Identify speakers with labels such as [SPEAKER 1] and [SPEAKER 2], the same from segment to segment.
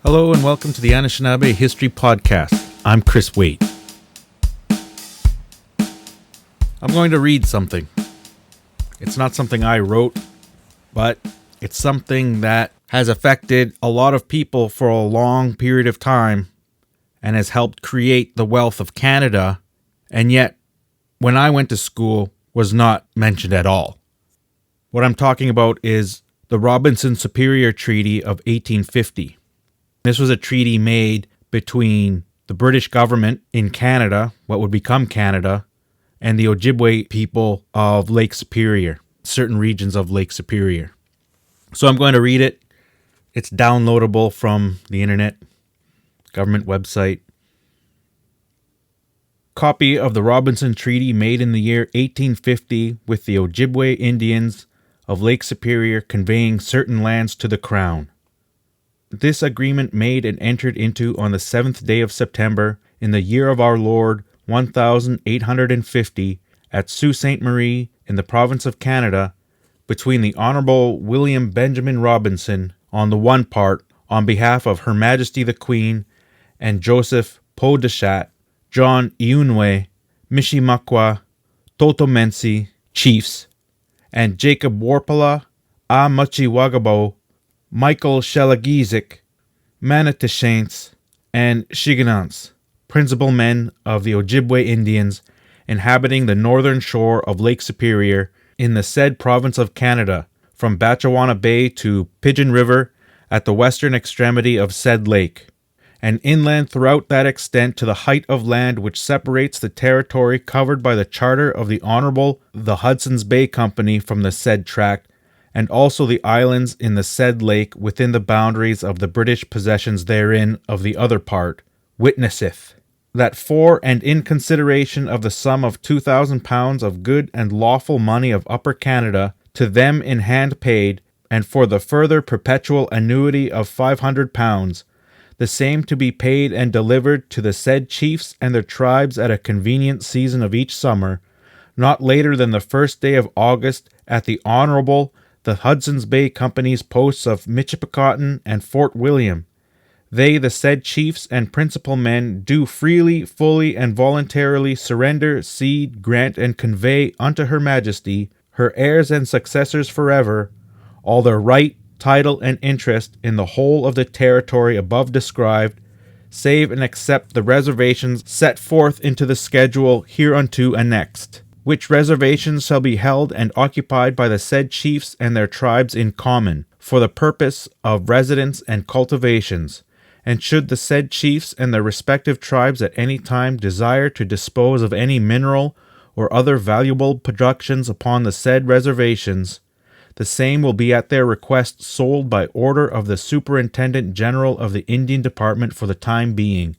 [SPEAKER 1] Hello and welcome to the Anishnaabe History Podcast. I'm Chris Waite. I'm going to read something. It's not something I wrote, but it's something that has affected a lot of people for a long period of time and has helped create the wealth of Canada, and yet, when I went to school, was not mentioned at all. What I'm talking about is the Robinson-Superior Treaty of 1850. This was a treaty made between the British government in Canada, what would become Canada, and the Ojibwe people of Lake Superior, certain regions of Lake Superior. So I'm going to read it. It's downloadable from the internet, government website. Copy of the Robinson Treaty made in the year 1850 with the Ojibwe Indians of Lake Superior conveying certain lands to the Crown. This agreement made and entered into on the 7th day of September in the year of our Lord 1850 at Sault Ste. Marie in the province of Canada between the Honourable William Benjamin Robinson on the one part on behalf of Her Majesty the Queen and Joseph Podeshat, John Iunwe, Mishimakwa, Totomensi, chiefs, and Jacob Warpala, A Muchiwagabo, Michael Shelagizik, Manitashaints, and Shiganants, principal men of the Ojibwe Indians inhabiting the northern shore of Lake Superior in the said province of Canada, from Batchewana Bay to Pigeon River at the western extremity of said lake, and inland throughout that extent to the height of land which separates the territory covered by the charter of the Honourable the Hudson's Bay Company from the said tract, and also the islands in the said lake within the boundaries of the British possessions therein of the other part, witnesseth, that for and in consideration of the sum of 2,000 pounds of good and lawful money of Upper Canada, to them in hand paid, and for the further perpetual annuity of 500 pounds, the same to be paid and delivered to the said chiefs and their tribes at a convenient season of each summer, not later than the 1st day of August, at the Honourable the Hudson's Bay Company's posts of Michipicoten and Fort William. They, the said chiefs and principal men, do freely, fully, and voluntarily surrender, cede, grant, and convey unto Her Majesty, her heirs and successors forever, all their right, title, and interest in the whole of the territory above described, save and except the reservations set forth into the schedule hereunto annexed, which reservations shall be held and occupied by the said chiefs and their tribes in common, for the purpose of residence and cultivations, and should the said chiefs and their respective tribes at any time desire to dispose of any mineral or other valuable productions upon the said reservations, the same will be at their request sold by order of the Superintendent General of the Indian Department for the time being,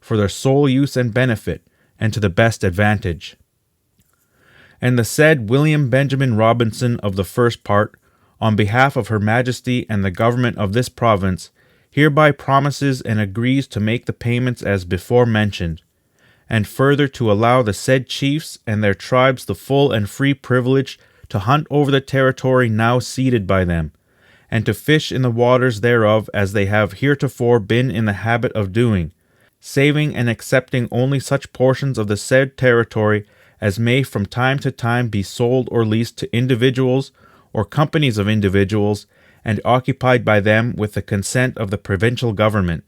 [SPEAKER 1] for their sole use and benefit, and to the best advantage. And the said William Benjamin Robinson of the first part, on behalf of Her Majesty and the government of this province, hereby promises and agrees to make the payments as before mentioned, and further to allow the said chiefs and their tribes the full and free privilege to hunt over the territory now ceded by them, and to fish in the waters thereof as they have heretofore been in the habit of doing, saving and accepting only such portions of the said territory as may from time to time be sold or leased to individuals or companies of individuals, and occupied by them with the consent of the provincial government.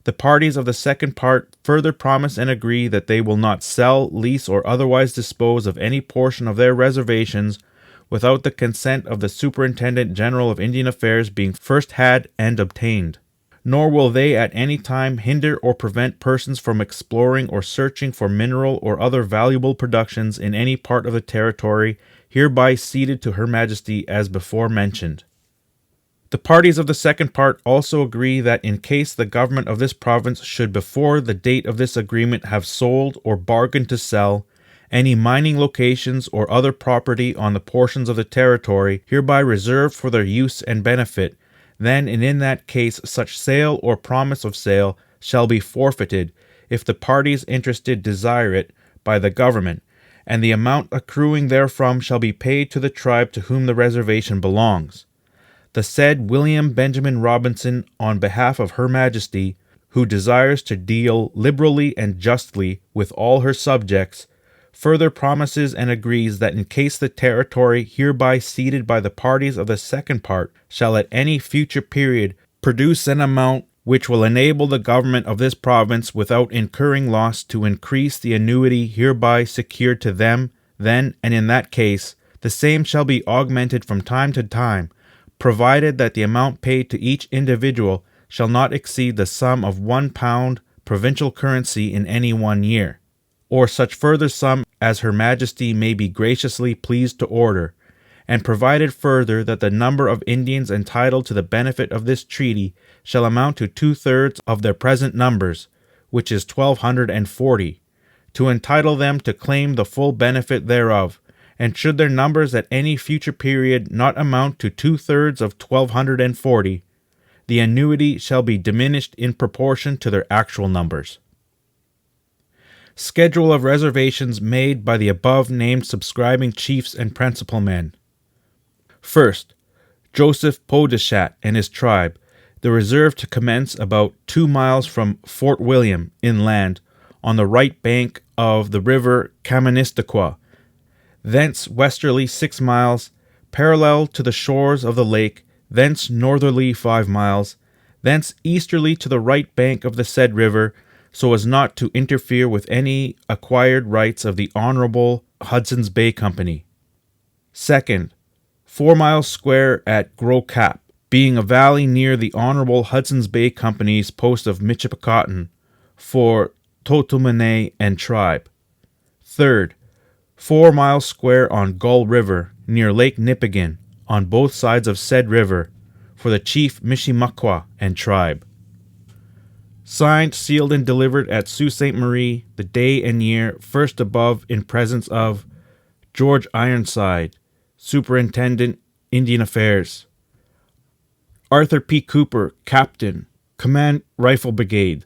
[SPEAKER 1] The parties of the second part further promise and agree that they will not sell, lease, or otherwise dispose of any portion of their reservations without the consent of the Superintendent General of Indian Affairs being first had and obtained. Nor will they at any time hinder or prevent persons from exploring or searching for mineral or other valuable productions in any part of the territory hereby ceded to Her Majesty as before mentioned. The parties of the second part also agree that in case the government of this province should before the date of this agreement have sold or bargained to sell any mining locations or other property on the portions of the territory hereby reserved for their use and benefit, then and in that case such sale or promise of sale shall be forfeited, if the parties interested desire it, by the government, and the amount accruing therefrom shall be paid to the tribe to whom the reservation belongs. the said William Benjamin Robinson, on behalf of Her Majesty, who desires to deal liberally and justly with all her subjects, further promises and agrees that in case the territory hereby ceded by the parties of the second part shall at any future period produce an amount which will enable the government of this province without incurring loss to increase the annuity hereby secured to them, then and in that case the same shall be augmented from time to time, provided that the amount paid to each individual shall not exceed the sum of £1 provincial currency in any 1 year, or such further sum as Her Majesty may be graciously pleased to order, and provided further that the number of Indians entitled to the benefit of this treaty shall amount to 2/3 of their present numbers, which is 1,240, to entitle them to claim the full benefit thereof, and should their numbers at any future period not amount to 2/3 of 1,240, the annuity shall be diminished in proportion to their actual numbers. Schedule of reservations made by the above-named subscribing chiefs and principal men. First, Joseph Podeshat and his tribe, the reserve to commence about 2 miles from Fort William, inland, on the right bank of the river Kaministiquia, thence westerly 6 miles, parallel to the shores of the lake, thence northerly 5 miles, thence easterly to the right bank of the said river, so as not to interfere with any acquired rights of the Honorable Hudson's Bay Company. Second, 4 miles square at Gros Cap, being a valley near the Honorable Hudson's Bay Company's post of Michipicoten, for Totomene and tribe. Third, 4 miles square on Gull River, near Lake Nipigon, on both sides of said river, for the chief Michimakwa and tribe. Signed, sealed, and delivered at Sault Ste. Marie, the day and year first above, in presence of George Ironside, Superintendent, Indian Affairs. Arthur P. Cooper, Captain, Command Rifle Brigade.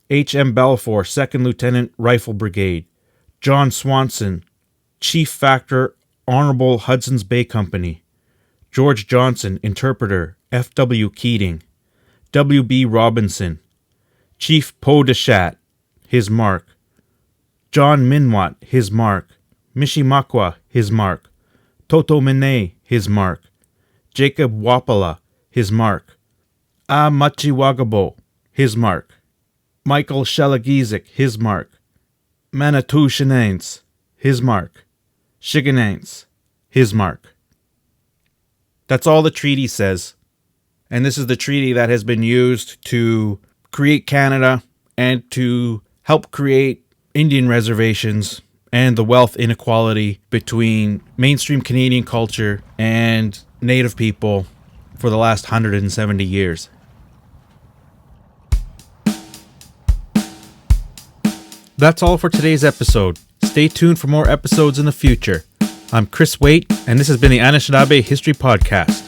[SPEAKER 1] H. M. Balfour, 2nd Lieutenant, Rifle Brigade. John Swanson, Chief Factor, Honorable Hudson's Bay Company. George Johnson, Interpreter, F. W. Keating. W. B. Robinson. Chief Podeshat, his mark. John Minwat, his mark. Michimakwa, his mark. Totomene, his mark. Jacob Wapala, his mark. A. Machiwagabo, his mark. Michael Shalagizik, his mark. Manitou Shenanse, his mark. Shigananse, his mark. That's all the treaty says. And this is the treaty that has been used to create Canada and to help create Indian reservations and the wealth inequality between mainstream Canadian culture and Native people for the last 170 years. That's all for today's episode. Stay tuned for more episodes in the future. I'm Chris Waite, and this has been the Anishnaabe History Podcast.